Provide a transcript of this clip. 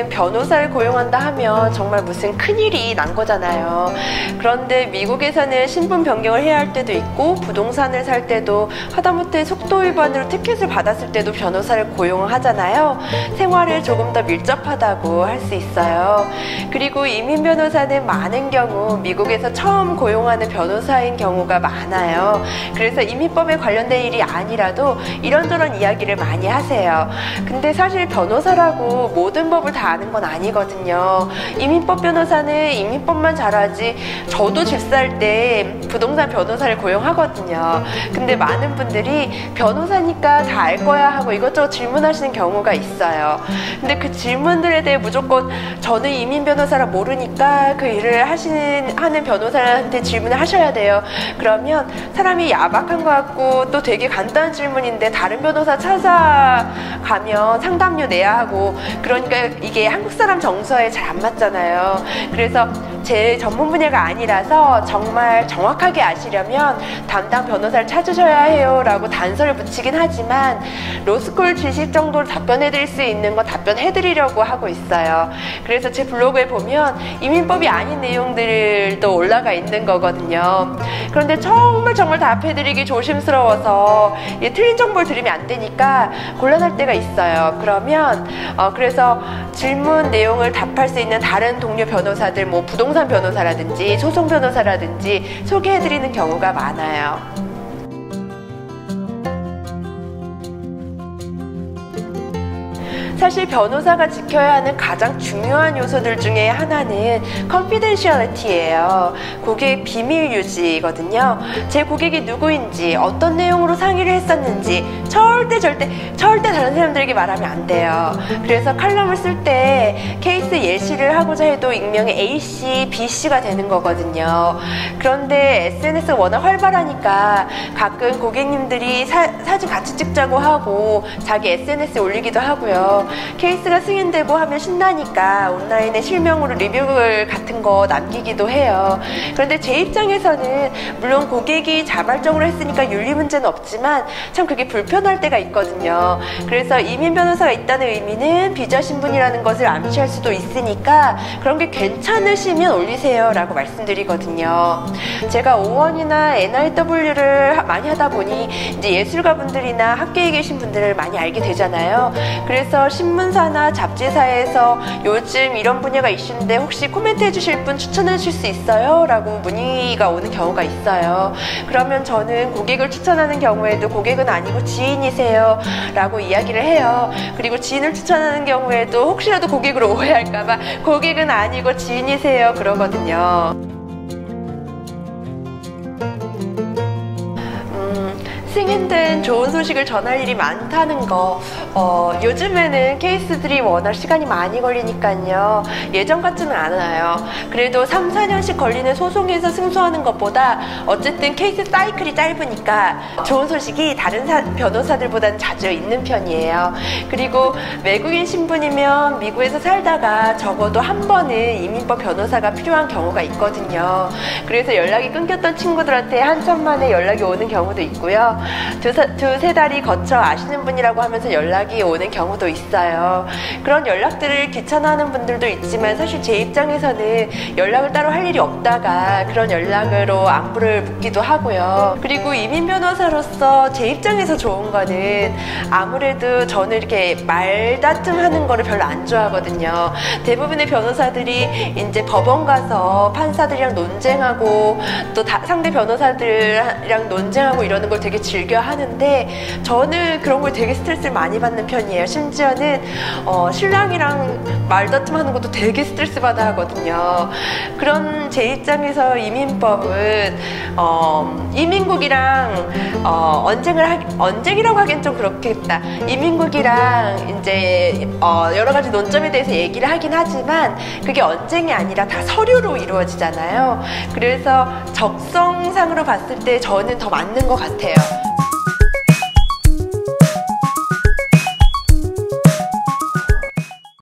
우리나라에서는 변호사를 고용한다 하면 정말 무슨 큰일이 난 거잖아요. 그런데 미국에서는 신분 변경을 해야 할 때도 있고 부동산을 살 때도 하다못해 속도 위반으로 티켓을 받았을 때도 변호사를 고용하잖아요. 생활에 조금 더 밀접하다고 할 수 있어요. 그리고 이민 변호사는 많은 경우 미국에서 처음 고용하는 변호사인 경우가 많아요. 그래서 이민법에 관련된 일이 아니라도 이런저런 이야기를 많이 하세요. 근데 사실 변호사라고 모든 법을 다 아는 건 아니거든요. 이민법 변호사는 이민법만 잘하지, 저도 집 살 때 부동산 변호사를 고용하거든요. 근데 많은 분들이 변호사니까 다 알 거야 하고 이것저것 질문하시는 경우가 있어요. 근데 그 질문들에 대해 무조건 저는 이민 변호사라 모르니까 그 일을 하는 변호사한테 질문을 하셔야 돼요. 그러면 사람이 야박한 것 같고 또 되게 간단한 질문인데 다른 변호사 찾아가면 상담료 내야 하고, 그러니까 이게 한국 사람 정서에 잘 안 맞잖아요. 그래서 제 전문 분야가 아니라서 정말 정확하게 아시려면 담당 변호사를 찾으셔야 해요 라고 단서를 붙이긴 하지만 로스쿨 지식 정도로 답변해 드릴 수 있는 거 답변해 드리려고 하고 있어요. 그래서 제 블로그에 보면 이민법이 아닌 내용들도 올라가 있는 거거든요. 그런데 정말 답해 드리기 조심스러워서 틀린 정보를 드리면 안 되니까 곤란할 때가 있어요. 그러면 그래서 질문 내용을 답할 수 있는 다른 동료 변호사들, 뭐 부동산 변호사라든지 소송 변호사라든지 소개해 드리는 경우가 많아요. 사실 변호사가 지켜야 하는 가장 중요한 요소들 중에 하나는 confidentiality예요. 고객 비밀 유지거든요. 제 고객이 누구인지, 어떤 내용으로 상의를 했었는지 절대 다른 사람들에게 말하면 안 돼요. 그래서 칼럼을 쓸 때 케이스 예시를 하고자 해도 익명의 A씨, B씨가 되는 거거든요. 그런데 SNS가 워낙 활발하니까 가끔 고객님들이 사진 같이 찍자고 하고 자기 SNS에 올리기도 하고요. 케이스가 승인되고 하면 신나니까 온라인에 실명으로 리뷰글 같은 거 남기기도 해요. 그런데 제 입장에서는 물론 고객이 자발적으로 했으니까 윤리 문제는 없지만 참 그게 불편할 때가 있거든요. 그래서 이민 변호사가 있다는 의미는 비자 신분이라는 것을 암시할 수도 있으니까 그런 게 괜찮으시면 올리세요 라고 말씀드리거든요. 제가 O1이나 NIW를 많이 하다 보니 이제 예술가 분들이나 학계에 계신 분들을 많이 알게 되잖아요. 그래서 신문사나 잡지사에서 요즘 이런 분야가 이슈인데 혹시 코멘트 해주실 분 추천해 주실 수 있어요? 라고 문의가 오는 경우가 있어요. 그러면 저는 고객을 추천하는 경우에도 고객은 아니고 지인이세요 라고 이야기를 해요. 그리고 지인을 추천하는 경우에도 혹시라도 고객으로 오해할까봐 고객은 아니고 지인이세요 그러거든요. 승인된 좋은 소식을 전할 일이 많다는 거, 요즘에는 케이스들이 워낙 시간이 많이 걸리니까요. 예전 같지는 않아요. 그래도 3, 4년씩 걸리는 소송에서 승소하는 것보다 어쨌든 케이스 사이클이 짧으니까 좋은 소식이 다른 변호사들보다는 자주 있는 편이에요. 그리고 외국인 신분이면 미국에서 살다가 적어도 한 번은 이민법 변호사가 필요한 경우가 있거든요. 그래서 연락이 끊겼던 친구들한테 한참 만에 연락이 오는 경우도 있고요. 두세 달이 거쳐 아시는 분이라고 하면서 연락이 오는 경우도 있어요. 그런 연락들을 귀찮아하는 분들도 있지만 사실 제 입장에서는 연락을 따로 할 일이 없다가 그런 연락으로 안부를 묻기도 하고요. 그리고 이민 변호사로서 제 입장에서 좋은 거는 아무래도 저는 이렇게 말다툼 하는 거를 별로 안 좋아하거든요. 대부분의 변호사들이 이제 법원 가서 판사들이랑 논쟁하고 또 상대 변호사들이랑 논쟁하고 이러는 걸 되게 즐겨 하는데 저는 그런 걸 되게 스트레스를 많이 받는 편이에요. 심지어는 신랑이랑 말다툼 하는 것도 되게 스트레스 받아 하거든요. 그런 제 입장에서 이민법은 이민국이랑 언쟁이라고 하기엔 좀 그렇겠다. 이민국이랑 이제 여러 가지 논점에 대해서 얘기를 하긴 하지만 그게 언쟁이 아니라 다 서류로 이루어지잖아요. 그래서 적성상으로 봤을 때 저는 더 맞는 것 같아요.